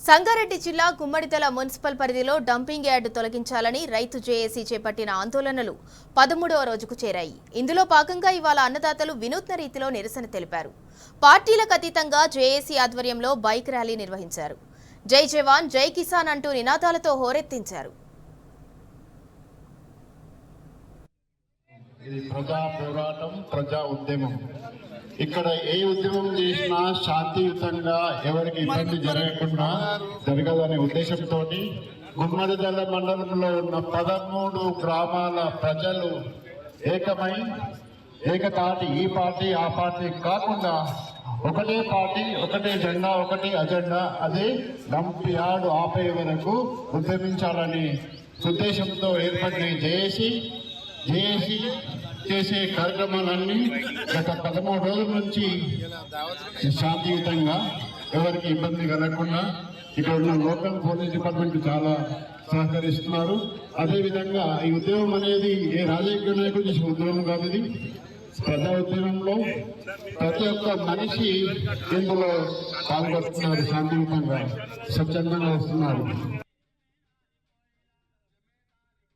సంగారెడ్డి జిల్లా గుమ్మడిదల మున్సిపల్ పరిధిలో dumping yard తొలగించాలని రైతు జేఏసీ చేపట్టిన ఆందోళనలు 13వ రోజుకు చేరాయి. ఇందులో భాగంగా ఇవాళ అన్నదాతలు వినూత్న రీతిలో నిరసన తెలిపారు. పార్టీలకు అతీతంగా జేఏసీ ఆధ్వర్యంలో బైక్ ర్యాలీ నిర్వహించారు. జై జవాన్ జై కిసాన్ అంటూ నినాదాలతో హోరెత్తించారు. ఇది ప్రజా పోరాటం, ప్రజా ఉద్యమం. ఇక్కడ ఏ ఉద్యమం చేసినా శాంతియుతంగా ఎవరికి ఇబ్బంది జరగదనే ఉద్దేశంతో గుమ్మడిదల మండలంలో ఉన్న 13 గ్రామాల ప్రజలు ఏకమై ఏకతాటి ఈ పార్టీ ఆ పార్టీ కాకుండా ఒకటే పార్టీ, ఒకటే జెండా, ఒకటే అజెండా, అదే డంప్ యార్డు ఆపే వరకు ఉద్యమించాలని ఉద్దేశంతో ఏర్పడిన జేఏసీ చేసే కార్యక్రమాలన్నీ గత 13 రోజుల నుంచి శాంతియుతంగా ఎవరికి ఇబ్బంది కలగకుండా ఇక్కడ ఉన్న లోకల్ పోలీస్ డిపార్ట్మెంట్ చాలా సహకరిస్తున్నారు. అదేవిధంగా ఈ ఉద్యమం అనేది ఏ రాజకీయ నాయకులు చేసే ఉద్యమం కాదు, ఇది ప్రజా ఉద్యమంలో ప్రతి ఒక్క మనిషి ఇందులో పాల్గొస్తున్నారు, శాంతియుతంగా స్వచ్ఛందంగా వస్తున్నారు.